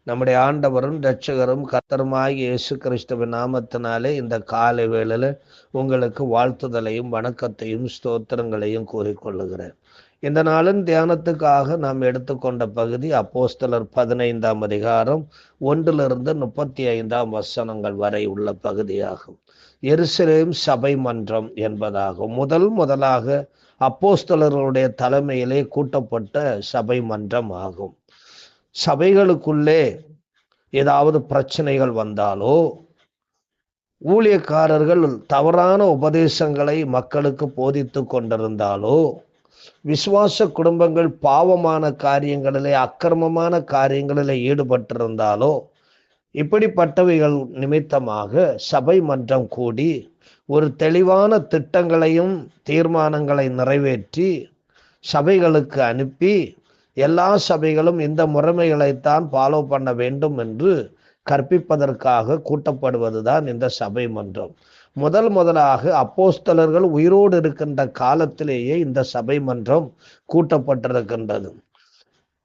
நம்முடைய ஆண்டவரும் இரட்சகரும் கர்த்தருமாகிய இயேசு கிறிஸ்துவின் நாமத்தினாலே இந்த காலை வேளையில உங்களுக்கு வாழ்த்துதலையும் வணக்கத்தையும் ஸ்தோத்திரங்களையும் கூறிக்கொள்ளுகிறேன். இந்த நாளின் தியானத்துக்காக நாம் எடுத்துக்கொண்ட பகுதி அப்போஸ்தலர் 15ஆம் அதிகாரம் 1 35 வசனங்கள் வரை உள்ள பகுதியாகும். எருசலேம் சபை மன்றம் என்பதாகும். முதலாக அப்போஸ்தலர்களுடைய தலைமையிலே கூட்டப்பட்ட சபை மன்றம் ஆகும். சபைகளுக்குள்ளே ஏதாவது பிரச்சனைகள் வந்தாலோ, ஊழியக்காரர்கள் தவறான உபதேசங்களை மக்களுக்கு போதித்து கொண்டிருந்தாலோ, விசுவாச குடும்பங்கள் பாவமான காரியங்களிலே அக்கிரமமான காரியங்களிலே ஈடுபட்டிருந்தாலோ, இப்படிப்பட்டவைகள் நிமித்தமாக சபை மன்றம் கூடி ஒரு தெளிவான திட்டங்களையும் தீர்மானங்களை நிறைவேற்றி சபைகளுக்கு அனுப்பி எல்லா சபைகளும் இந்த முறைமைகளைத்தான் ஃபாலோ பண்ண வேண்டும் என்று கற்பிப்பதற்காக கூட்டப்படுவதுதான் இந்த சபை மன்றம். முதலாக அப்போஸ்தலர்கள் உயிரோடு இருக்கின்ற காலத்திலேயே இந்த சபை மன்றம் கூட்டப்பட்டிருக்கின்றது.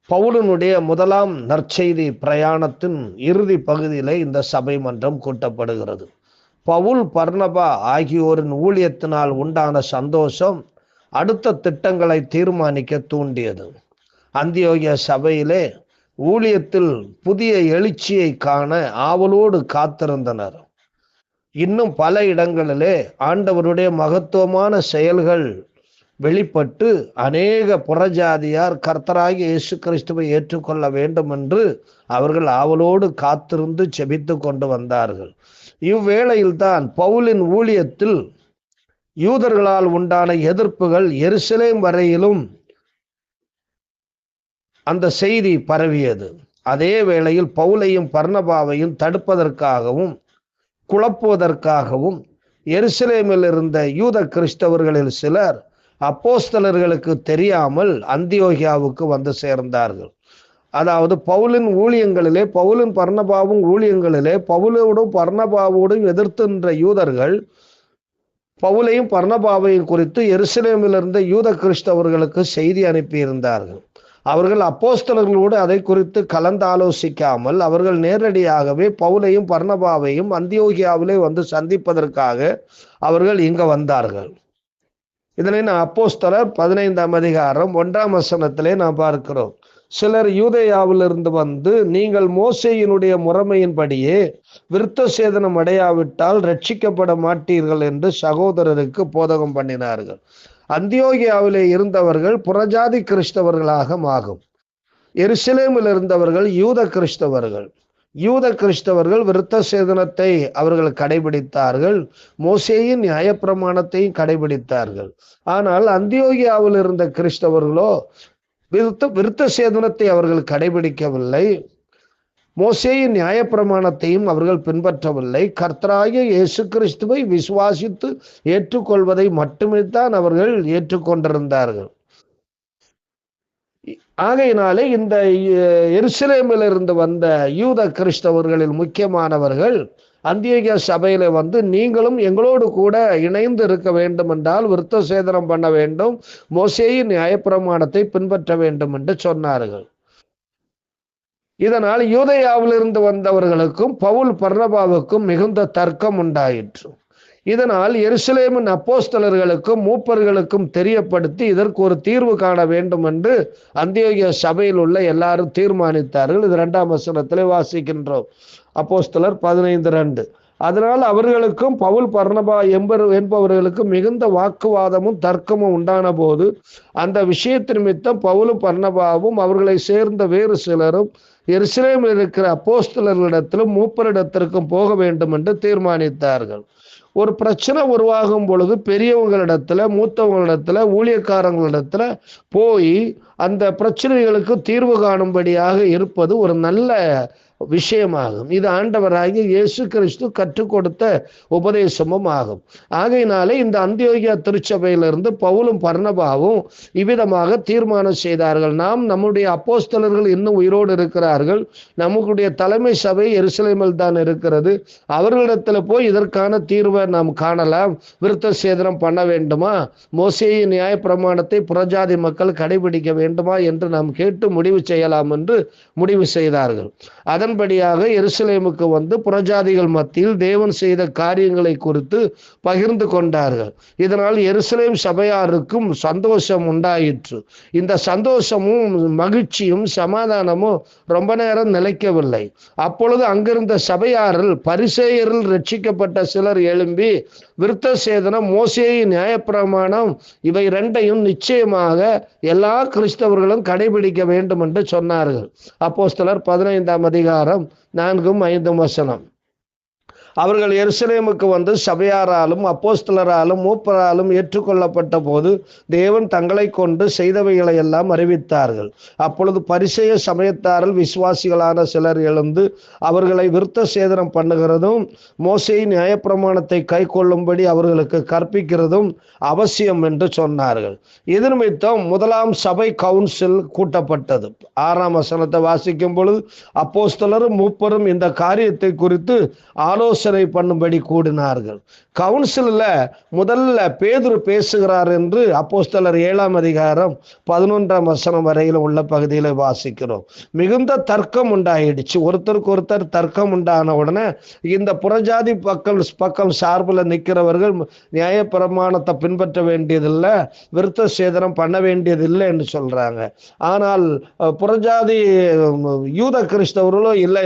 பவுலினுடைய முதலாம் நற்செய்தி பிரயாணத்தின் இறுதி பகுதியிலே இந்த சபை மன்றம் கூட்டப்படுகிறது. பவுல், பர்னபா ஆகியோரின் ஊழியத்தினால் உண்டான சந்தோஷம் அடுத்த திட்டங்களை தீர்மானிக்க தூண்டியது. அந்தியோகிய சபையிலே ஊழியத்தில் புதிய எழுச்சியை காண ஆவலோடு காத்திருந்தனர். இன்னும் பல இடங்களிலே ஆண்டவருடைய மகத்துவமான செயல்கள் வெளிப்பட்டு அநேக புறஜாதியார் கர்த்தராகிய இயேசு கிறிஸ்துவை ஏற்றுக்கொள்ள வேண்டும் என்று அவர்கள் ஆவலோடு காத்திருந்து செபித்து கொண்டு வந்தார்கள். இவ்வேளையில்தான் பவுலின் ஊழியத்தில் யூதர்களால் உண்டான எதிர்ப்புகள் எருசலேம் வரையிலும் அந்த செய்தி பரவியது. அதே வேளையில் பவுலையும் பர்னபாவையும் தடுப்பதற்காகவும் குழப்புவதற்காகவும் எருசலேமில் இருந்த யூத கிறிஸ்தவர்களில் சிலர் அப்போஸ்தலர்களுக்கு தெரியாமல் அந்தியோகியாவுக்கு வந்து சேர்ந்தார்கள். அதாவது பவுலின் ஊழியங்களிலே, பவுலின் பர்னபாவும் ஊழியங்களிலே பவுலோடும் பர்னபாவோடும் எதிர்த்துன்ற யூதர்கள் பவுலையும் பர்னபாவையும் குறித்து எருசலேமில் இருந்த யூத கிறிஸ்தவர்களுக்கு செய்தி அனுப்பியிருந்தார்கள். அவர்கள் அப்போஸ்தலர்களோடு அதை குறித்து கலந்து ஆலோசிக்காமல் அவர்கள் நேரடியாகவே பவுலையும் பர்னபாவையும் அந்தியோகியாவிலே வந்து சந்திப்பதற்காக அவர்கள் இங்க வந்தார்கள். இதனை அப்போஸ்தலர் 15ஆம் அதிகாரம் 1ஆம் வசனத்திலே நாம் பார்க்கிறோம். சிலர் யூதேயாவிலிருந்து வந்து, நீங்கள் மோசேயினுடைய முறைமையின்படியே விருத்த சேதனம் அடையாவிட்டால் ரட்சிக்கப்பட மாட்டீர்கள் என்று சகோதரருக்கு போதகம் பண்ணினார்கள். அந்தியோகியாவிலே இருந்தவர்கள் புறஜாதி கிறிஸ்தவர்களாக ஆகும். எருசலேமில் இருந்தவர்கள் யூத கிறிஸ்தவர்கள். யூத கிறிஸ்தவர்கள் விருத்த சேதனத்தை அவர்கள் கடைபிடித்தார்கள், மோசேயின் நியாயப்பிரமாணத்தையும் கடைபிடித்தார்கள். ஆனால் அந்தியோகியாவில் இருந்த கிறிஸ்தவர்களோ விருத்த சேதனத்தை அவர்கள் கடைபிடிக்கவில்லை, மோசேயின் நியாயப்பிரமாணத்தையும் அவர்கள் பின்பற்றவில்லை. கர்த்தராகிய இயேசு கிறிஸ்துவை விசுவாசித்து ஏற்றுக்கொள்வதை மட்டுமே தான் அவர்கள் ஏற்றுக்கொண்டிருந்தார்கள். ஆகையினாலே இந்த எருசலேமில் இருந்து வந்த யூத கிறிஸ்தவர்களில் முக்கியமானவர்கள் அந்தியோகியா சபையில வந்து, நீங்களும் எங்களோடு கூட இணைந்து இருக்க வேண்டும் என்றால் விருத்த சேதனம் பண்ண வேண்டும், மோசேயின் நியாயப்பிரமாணத்தை பின்பற்ற வேண்டும் என்று சொன்னார்கள். இதனால் யூதேயாவிலிருந்து வந்தவர்களுக்கும் பவுல் பர்னபாவுக்கும் மிகுந்த தர்க்கம் உண்டாயிற்று. இதனால் எருசலேமின் அப்போஸ்தலர்களுக்கும் மூப்பர்களுக்கும் தெரியப்படுத்தி இதற்கு ஒரு தீர்வு காண வேண்டும் என்று அந்தியோகியா சபையில் உள்ள எல்லாரும் தீர்மானித்தார்கள். இது 2ஆம் வசனத்திலே வாசிக்கின்றோம். அப்போஸ்தலர் 15:2. அதனால் அவர்களுக்கும் பவுல் பர்னபா என்பவர்களுக்கும் மிகுந்த வாக்குவாதமும் தர்க்கமும் உண்டான போது அந்த விஷயத்தின் நிமித்தம் பவுலும் பர்னபாவும் அவர்களை சேர்ந்த வேறு சிலரும் எருசலேமில் இருக்கிற அப்போஸ்தலர்களிடத்திலும் மூப்பரிடத்திற்கும் போக வேண்டும் என்று தீர்மானித்தார்கள். ஒரு பிரச்சனை உருவாகும் பொழுது பெரியவங்களிடத்துல, மூத்தவங்களிடத்துல, ஊழியக்காரங்களிடத்துல போய் அந்த பிரச்சனைகளுக்கு தீர்வு காணும்படியாக இருப்பது ஒரு நல்ல விஷயமாகும். இது ஆண்டவராகிய இயேசு கிறிஸ்து கற்றுக் கொடுத்த உபதேசமும் ஆகும். ஆகையினாலே இந்த அந்தியோகியா திருச்சபையிலிருந்து பவுலும் பர்னபாவும் இவ்விதமாக தீர்மானம் செய்தார்கள். நம்முடைய அப்போஸ்தலர்கள் இன்னும் உயிரோடு இருக்கிறார்கள், நம்முடைய தலைமை சபை எருசலேமில் தான் இருக்கிறது, அவர்களிடத்துல போய் இதற்கான தீர்வை நாம் காணலாம். விருத்த சேதனம் பண்ண வேண்டுமா, மோசேயின் நியாய பிரமாணத்தை புறஜாதி மக்கள் கடைபிடிக்க வேண்டுமா என்று நாம் கேட்டு முடிவு செய்யலாம் என்று முடிவு செய்தார்கள். அதன்படியாக எருசலேமுக்கு வந்து புறஜாதிகள் மத்தியில் தேவன் செய்த காரியங்களை குறித்து பகிர்ந்து கொண்டார்கள். இதனால் எருசலேம் சபையாருக்கும் சந்தோஷம் உண்டாயிற்று. இந்த சந்தோஷமும் மகிழ்ச்சியும் சமாதானமும் ரொம்ப நேரம் நிலைக்கவில்லை. அப்பொழுது அங்கிருந்த சபையாரில் பரிசேயரில் ரட்சிக்கப்பட்ட சிலர் எழும்பி விருத்த சேதனம், மோசேயின் நியாயப்பிரமாணம் இவை ரெண்டையும் நிச்சயமாக எல்லா கிறிஸ்தவர்களும் கடைபிடிக்க வேண்டும் என்று சொன்னார்கள். அப்போஸ்தலர் 15ஆம் அதிகாரம் 4-5 வசனம். அவர்கள் எருசலேமுக்கு வந்து சபையாராலும் அப்போஸ்தலராலும் மூப்பராலும் ஏற்றுக்கொள்ளப்பட்ட போது தேவன் தங்களை கொண்டு செய்தவைகளை எல்லாம் அறிவித்தார்கள். அப்பொழுது பரிசேய சமயத்தாரில் விசுவாசிகளான சிலர் எழுந்து அவர்களை விருத்த சேதனம் பண்ணுகிறதும் மோசேயின் நியாயப்பிரமாணத்தை கை கொள்ளும்படி அவர்களுக்கு கற்பிக்கிறதும் அவசியம் என்று சொன்னார்கள். இது நிமித்தம் முதலாம் சபை கவுன்சில் கூட்டப்பட்டது. 6ஆம் வசனத்தை வாசிக்கும் பொழுது அப்போஸ்தலரும் மூப்பரும் இந்த காரியத்தை குறித்து ஆலோசனை பண்ணும்படி கூடினார்கள். கவுன்சில்ல முதல்ல பேதுரு பேசுகிறார் என்று அப்போஸ்தலர் 7ஆம் அதிகாரம் 11ஆம் வசனம் வரையில் உள்ள பகுதியில் வாசிக்கிறோம். மிகுந்த தர்க்கம் உண்டாயிடுச்சு. ஒருத்தருக்கு ஒருத்தர் தர்க்கம் உண்டான உடனே இந்த புறஜாதி பக்கம் சார்பில் நிற்கிறவர்கள் நியாயப்பிரமாணத்தை பின்பற்ற வேண்டியதில்லை, விருத்த சேதனம் பண்ண வேண்டியதில்லை என்று சொல்றாங்க. ஆனால் புறஜாதி யூத கிறிஸ்தவர்களும் இல்லை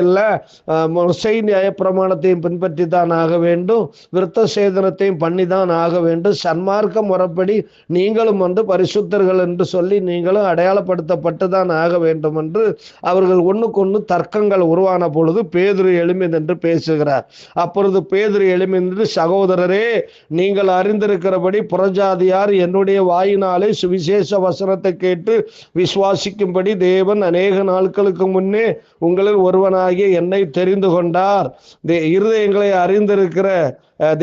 நியாயப்பிரமாணத்தையும் பின்பற்றி தான் ஆக வேண்டும், விருத்த சேதனத்தையும் பண்ணிதான் ஆக வேண்டும், சன்மார்க்க முறைப்படி நீங்களும் வந்து பரிசுத்தர்கள் என்று சொல்லி நீங்களும் அடையாளப்படுத்தப்பட்டு தான் ஆக வேண்டும் என்று அவர்கள் ஒண்ணுக்கொன்று தர்க்கங்கள் உருவான பொழுது பேதுரு எழும்பி நின்று பேசுகிறார். அப்பொழுது பேதுரு எழும்பி நின்று, சகோதரரே, நீங்கள் அறிந்திருக்கிறபடி புறஜாதியார் என்னுடைய வாயினாலே சுவிசேஷ வசனத்தை கேட்டு விசுவாசிக்கும்படி தேவன் அநேக நாட்களுக்கு முன்னே உங்களில் ஒருவனாகிய என்னை தெரிந்து கொண்டார். இருதயங்களை அறிந்திருக்கிற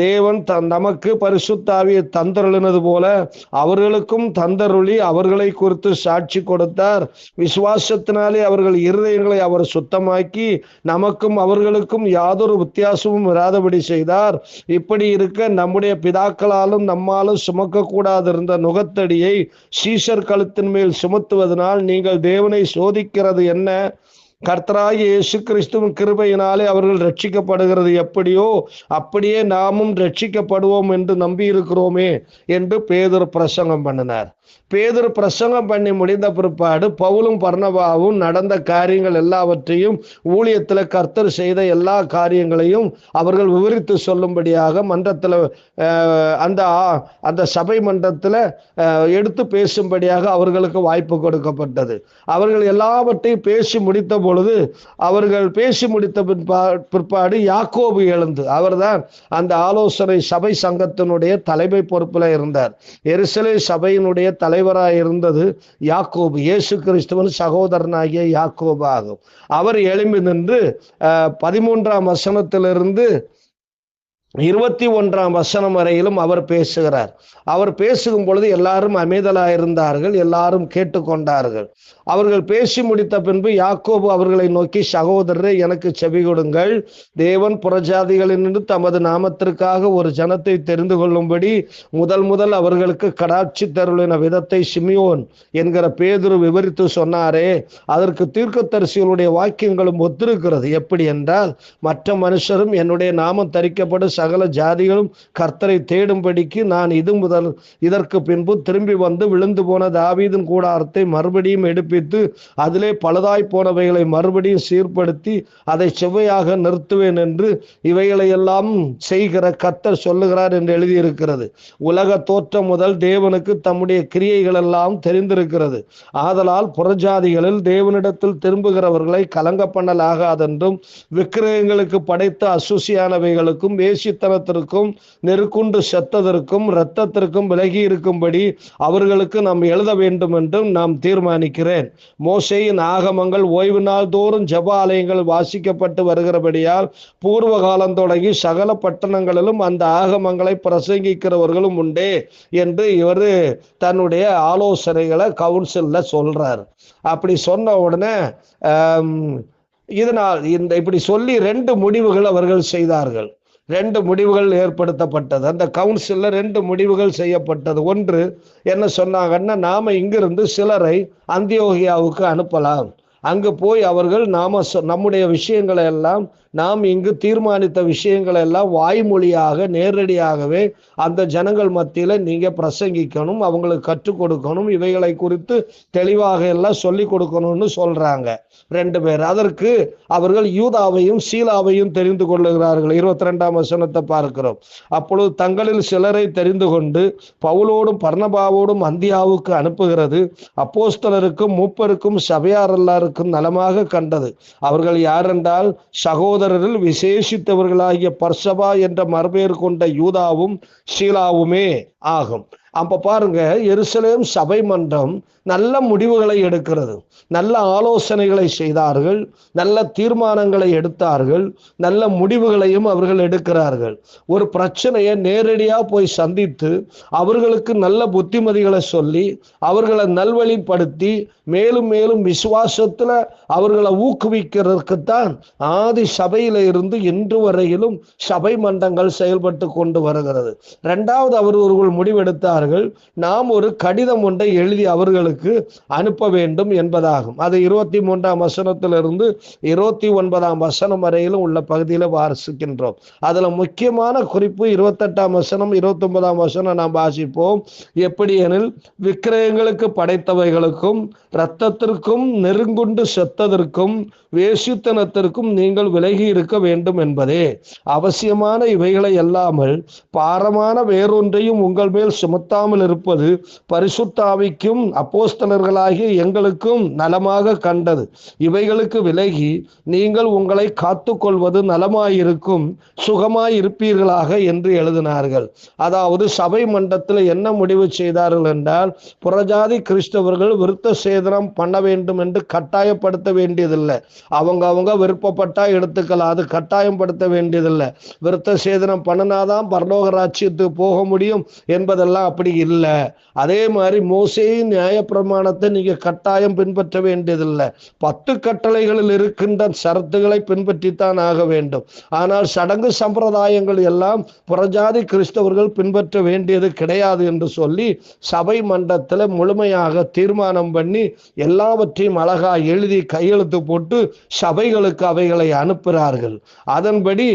தேவன் நமக்கு பரிசுத்த ஆவியை தந்தருளினது போல அவர்களுக்கும் தந்தருளி அவர்களை குறித்து சாட்சி கொடுத்தார். விசுவாசத்தினாலே அவர்கள் இருதயங்களை அவர் சுத்தமாக்கி நமக்கும் அவர்களுக்கும் யாதொரு வித்தியாசமும் இராதபடி செய்தார். இப்படி இருக்க நம்முடைய பிதாக்களாலும் நம்மாலும் சுமக்க கூடாதிருந்த நுகத்தடியை சீஷர் கழுத்தின் மேல் சுமத்துவதனால் நீங்கள் தேவனை சோதிக்கிறது என்ன? கர்த்தராகிய இயேசு கிறிஸ்துவின் கிருபையினாலே அவர்கள் ரட்சிக்கப்படுகிறது எப்படியோ அப்படியே நாமும் ரட்சிக்கப்படுவோம் என்று நம்பி இருக்கிறோமே என்று பேதுரு பிரசங்கம் பண்ணினார். பேதுரு பிரசங்கம் பண்ணி முடிந்த பிற்பாடு பவுலும் பர்னபாவும் நடந்த காரியங்கள் எல்லாவற்றையும், ஊழியத்தில் கர்த்தர் செய்த எல்லா காரியங்களையும் அவர்கள் விவரித்து சொல்லும்படியாக மன்றத்தில் அந்த சபை மன்றத்தில் எடுத்து பேசும்படியாக அவர்களுக்கு வாய்ப்பு கொடுக்கப்பட்டது. அவர்கள் எல்லாவற்றையும் பேசி முடித்த பொழுது, அவர்கள் பேசி முடித்த பிற்பாடு யாக்கோபு எழுந்து, அவர்தான் அந்த ஆலோசனை சபை சங்கத்தினுடைய தலைமை பொறுப்பில் இருந்தார். எருசலேம் சபையினுடைய தலைவராக இருந்தது யாக்கோபு, இயேசு கிறிஸ்துவின் சகோதரனாகிய யாக்கோபு ஆகும். அவர் எழும்பி நின்று 13ஆம் வசனத்திலிருந்து 21ஆம் வசனம் வரையிலும் அவர் பேசுகிறார். அவர் பேசும் பொழுது எல்லாரும் அமைதலாக இருந்தார்கள், எல்லாரும் கேட்டுக்கொண்டார்கள். அவர்கள் பேசி முடித்த பின்பு யாக்கோபு அவர்களை நோக்கி, சகோதரரே, எனக்கு செவி கொடுங்கள். தேவன் புறஜாதிகளினின்று தமது நாமத்திற்காக ஒரு ஜனத்தை தெரிந்து கொள்ளும்படி முதல் அவர்களுக்கு கடாட்சி தருளின விதத்தை சிமியோன் என்கிற பேதுரு விவரித்து சொன்னாரே, அதற்கு தீர்க்கதரிசிகளுடைய வாக்கியங்களும் ஒத்திருக்கிறது. எப்படி என்றால், மற்ற மனுஷரும் என்னுடைய நாமம் தரிக்கப்படும் சகல ஜாதிகளும் கர்த்தரை தேடும்படிக்கு நான் இதற்கு பின்பு திரும்பி வந்து விழுந்து போன தாவீதின் கூடாரத்தை மறுபடியும் எடுப்பித்து அதிலே பழுதாய் போனவைகளை மறுபடியும் சீர்படுத்தி அதை செவ்வையாக நிறுத்துவேன் என்று இவைகளை எல்லாம் செய்கிற கர்த்தர் சொல்லுகிறார் என்று எழுதியிருக்கிறது. உலக தோற்றம் முதல் தேவனுக்கு தம்முடைய கிரியைகள் எல்லாம் தெரிந்திருக்கிறது. ஆதலால் புறஜாதிகளில் தேவனிடத்தில் திரும்புகிறவர்களை கலங்க பண்ணலாகாதென்றும் விக்கிரகங்களுக்கு படைத்த அசுசியானவைகளுக்கும் வேசித்தனத்திற்கும் நெருக்குண்டு செத்ததற்கும் இரத்தத்திற்கும் விலகி இருக்கும்படி அவர்களுக்கு நாம் எழுத வேண்டும் என்றும் நாம் தீர்மானிக்கிறேன். மோசேயின் ஆகமங்கள் ஓய்வு நாள் தோறும் ஜெப ஆலயங்கள் வாசிக்கப்பட்டு வருகிறபடியால் பூர்வ காலம் தொடங்கி சகல பட்டணங்களிலும் அந்த ஆகமங்களை பிரசங்கிக்கிறவர்களும் உண்டே என்று இவர் தன்னுடைய ஆலோசனைகளை கவுன்சில்ல சொல்றார். அப்படி சொன்ன உடனே இதனால் இப்படி சொல்லி 2 முடிவுகள் அவர்கள் செய்தார்கள். 2 முடிவுகள் ஏற்படுத்தப்பட்டது. அந்த கவுன்சில்ல 2 முடிவுகள் செய்யப்பட்டது. ஒன்று என்ன சொன்னாங்கன்னா, நாம இங்கிருந்து சிலரை அந்தியோகியாவுக்கு அனுப்பலாம். அங்கு போய் அவர்கள் நம்முடைய விஷயங்களை எல்லாம், நாம் இங்கு தீர்மானித்த விஷயங்களை எல்லாம் வாய்மொழியாக நேரடியாகவே அந்த ஜனங்கள் மத்தியில நீங்க பிரசங்கிக்கணும், அவங்களுக்கு கற்றுக் கொடுக்கணும், இவைகளை குறித்து தெளிவாக எல்லாம் சொல்லி கொடுக்கணும்னு சொல்றாங்க 2 பேர். அதற்கு அவர்கள் யூதாவையும் சீலாவையும் தெரிந்து கொள்ளுகிறார்கள். 22ஆம் வசனத்தை பார்க்கிறோம். அப்பொழுது தங்களில் சிலரை தெரிந்து கொண்டு பவுலோடும் பர்னபாவோடும் அந்தியாவுக்கு அனுப்புகிறது அப்போஸ்தலருக்கும் மூப்பருக்கும் சபையார் எல்லாருக்கும் நலமாக கண்டது. அவர்கள் யாரென்றால் சகோதரரில் விசேஷித்தவர்களாகிய பர்சபா என்ற மறுபெயர் கொண்ட யூதாவும் சீலாவுமே ஆகும். அப்ப பாருங்க, எருசலேம் சபை மன்றம் நல்ல முடிவுகளை எடுக்கிறது, நல்ல ஆலோசனைகளை செய்தார்கள், நல்ல தீர்மானங்களை எடுத்தார்கள், நல்ல முடிவுகளையும் அவர்கள் எடுக்கிறார்கள். ஒரு பிரச்சனையை நேரடியா போய் சந்தித்து அவர்களுக்கு நல்ல புத்திமதிகளை சொல்லி அவர்களை நல்வழிப்படுத்தி மேலும் மேலும் விசுவாசத்துல அவர்களை ஊக்குவிக்கிறதுக்குத்தான் ஆதி சபையில இருந்து இன்று வரையிலும் சபை மன்றங்கள் செயல்பட்டு கொண்டு வருகிறது. 2வது அவர்கள் முடிவெடுத்தார்கள், நாம் ஒரு கடிதம் ஒன்றை எழுதி அவர்களுக்கு அனுப்ப வேண்டும் என்பதாகும். அது 23ஆம் வசனத்திலிருந்து 29ஆம் வசனம் வரையிலும் உள்ள பகுதியில் வாசிக்கின்றோம். அதுல முக்கியமான குறிப்பு 28ஆம் வசனம் 29ஆம் வசனம் நாம் வாசிப்போம். எப்படி எனில், விக்கிரகங்களுக்கு படைத்தவைகளுக்கும் இரத்தத்திற்கும் நெருங்குண்டு செத்ததற்கும் வேசித்தனத்திற்கும் நீங்கள் விலகி இருக்க வேண்டும் என்பதே. அவசியமான இவைகளை அல்லாமல் பாரமான வேறொன்றையும் உங்கள் மேல் சுமத்தாமல் இருப்பது பரிசுத்த ஆவிக்கும் அப்போஸ்தலர்களாகிய எங்களுக்கும் நலமாக கண்டது. இவைகளுக்கு விலகி நீங்கள் உங்களை காத்து கொள்வது நலமாயிருக்கும், சுகமாயிருப்பீர்களாக என்று எழுதினார்கள். அதாவது சபை மன்றத்தில் என்ன முடிவு செய்தார்கள் என்றால், புறஜாதி கிறிஸ்தவர்கள் விருத்த சேதனம் பண்ண வேண்டும் என்று கட்டாயப்படுத்த வேண்டியதில்லை. அவங்க விருப்பப்பட்டா எடுத்துக்கலாம், அது கட்டாயம் படுத்த வேண்டியதில்லை. விருத்த சேதனம் பண்ணினாதான் பரலோக ராஜ்யத்துக்கு போக முடியும் என்பதெல்லாம் அப்படி இல்லை. அதே மாதிரி மோசேயின் நியாயப்பிரமாணத்தை நீங்க கட்டாயம் பின்பற்ற வேண்டியதில்லை. 10 கட்டளைகளில் இருக்கின்ற சரத்துகளை பின்பற்றித்தான் ஆக வேண்டும். ஆனால் சடங்கு சம்பிரதாயங்கள் எல்லாம் புறஜாதி கிறிஸ்தவர்கள் பின்பற்ற வேண்டியது கிடையாது என்று சொல்லி சபை மன்றத்தில் முழுமையாக தீர்மானம் பண்ணி எல்லாவற்றையும் அழகா எழுதி கையெழுத்து போட்டு சபைகளுக்கு அவைகளை அனுப்புகிறார்கள். அதன்படி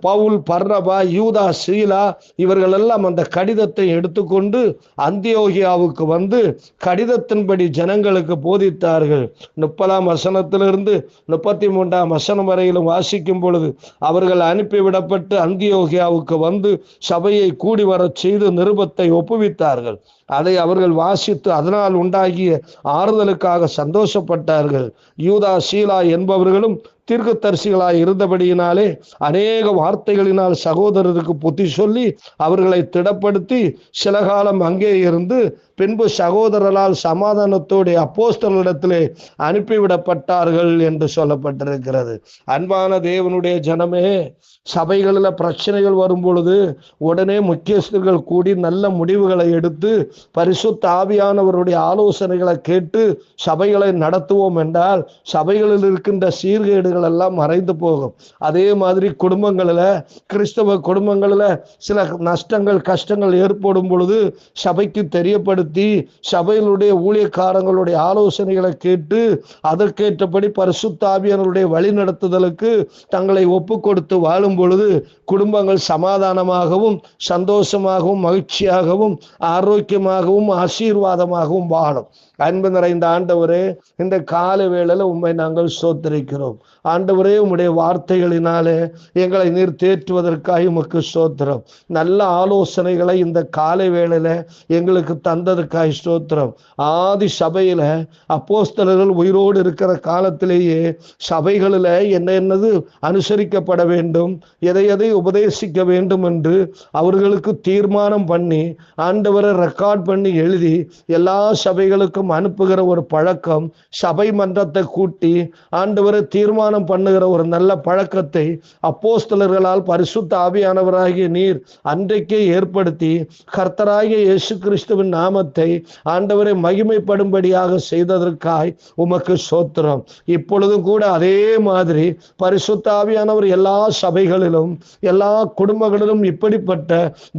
பவுல், பர்னபா, யூதா, சீலா இவர்கள் எல்லாம் அந்த கடிதத்தை எடுத்துக்கொண்டு அந்தியோகியாவுக்கு வந்து கடிதத்தின்படி ஜனங்களுக்கு போதித்தார்கள். 30ஆம் வசனத்திலிருந்து 33ஆம் வசனம் வரையிலும் வாசிக்கும் பொழுது, அவர்கள் அனுப்பிவிடப்பட்டு அந்தியோகியாவுக்கு வந்து சபையை கூடி வரச் செய்து நிருபத்தை ஒப்புவித்தார்கள். அதை அவர்கள் வாசித்து அதனால் உண்டாகிய ஆறுதலுக்காக சந்தோஷப்பட்டார்கள். யூதா, சீலா என்பவர்களும் தீர்க்கதரிசிகளாய் இருந்தபடியினாலே அநேக வார்த்தைகளினால் சகோதரருக்கு புத்தி சொல்லி அவர்களை திடப்படுத்தி சில காலம் அங்கே இருந்து பின்பு சகோதரரால் சமாதானத்தோடு அப்போஸ்தலரிடத்திலே அனுப்பிவிடப்பட்டார்கள் என்று சொல்லப்பட்டிருக்கிறது. அன்பான தேவனுடைய ஜனமே, சபைகளில் பிரச்சனைகள் வரும் பொழுது உடனே முக்கியஸ்தர்கள் கூடி நல்ல முடிவுகளை எடுத்து பரிசுத்த ஆவியானவருடைய ஆலோசனைகளை கேட்டு சபைகளை நடத்துவோம் என்றால் சபைகளில் இருக்கின்ற சீர்கேடுகள் எல்லாம் மறைந்து போகும். அதே மாதிரி குடும்பங்களில், கிறிஸ்தவ குடும்பங்களில் சில நஷ்டங்கள் கஷ்டங்கள் ஏற்படும் பொழுது சபைக்கு தெரியப்படுத்தி சபையினுடைய ஊழியக்காரங்களுடைய ஆலோசனைகளை கேட்டு அதற்கேற்றபடி பரிசுத்த ஆவியானவருடைய வழி நடத்துதலுக்கு தங்களை ஒப்பு கொடுத்து வாழும் பொழுது குடும்பங்கள் சமாதானமாகவும் சந்தோஷமாகவும் மகிழ்ச்சியாகவும் ஆரோக்கியமாகவும் ஆசீர்வாதமாகவும் வாழும். அன்பு நிறைந்த ஆண்டவரே, இந்த கால வேளையில உம்மை நாங்கள் ஸ்தோத்திரிக்கிறோம். ஆண்டவரே, உம்முடைய வார்த்தைகளினாலே எங்களை நீர் தேற்றுவதற்காக உமக்கு ஸ்தோத்திரம். நல்ல ஆலோசனைகளை இந்த காலை வேளையில எங்களுக்கு தந்ததுக்காக ஸ்தோத்திரம். ஆதி சபையில அப்போஸ்தலர்கள் உயிரோடு இருக்கிற காலத்திலேயே சபைகளில் என்னது அனுசரிக்கப்பட வேண்டும், எதை உபதேசிக்க வேண்டும் என்று அவர்களுக்கு தீர்மானம் பண்ணி ஆண்டவரை ரெக்கார்ட் பண்ணி எழுதி எல்லா சபைகளுக்கும் அனுப்புகிற ஒரு பழக்கம், சபை மன்றத்தை கூட்டி ஆண்டவரை தீர்மானம் தியானம் பண்ணுகிற ஒரு நல்ல பழக்கத்தை அப்போஸ்தலர்களால் பரிசுத்த ஆவியானவராகிய நீர் அன்றைக்கே ஏற்படுத்தி கர்த்தராகிய இயேசு கிறிஸ்துவின் நாமத்தை ஆண்டவரை மகிமைப்படும்படியாக செய்ததற்காய் உமக்கு ஸ்தோத்திரம். இப்பொழுதும் கூட அதே மாதிரி பரிசுத்த ஆவியானவர் எல்லா சபைகளிலும் எல்லா குடும்பங்களிலும் இப்படிப்பட்ட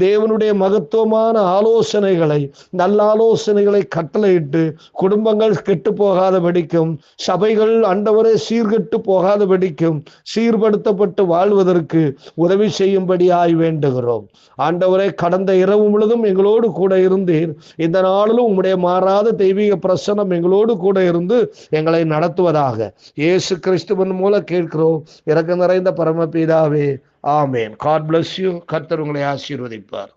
தேவனுடைய மகத்துவமான ஆலோசனைகளை, நல்ல ஆலோசனைகளை கட்டளையிட்டு குடும்பங்கள் கெட்டு போகாதபடிக்கும், சபைகள் ஆண்டவரே சீர்கெட்டு போகாதபடிக்கும், சீர்படுத்தப்பட்டு வாழ்வதற்கு உதவி செய்யும்படியாய் வேண்டுகிறோம். ஆண்டவரே, கடந்த இரவு முழுதும் எங்களோடு கூட இருந்தீர். இந்த நாளிலும் உம்முடைய மாறாத தெய்வீக பிரசன்னம் எங்களோடு கூட இருந்து எங்களை நடத்துவதாக இயேசு கிறிஸ்துவின் மூலம் கேட்கிறோம் இரக்கம் நிறைந்த பரமபிதாவே, ஆமேன். God bless you. கர்த்தர் உங்களை ஆசீர்வதிப்பார்.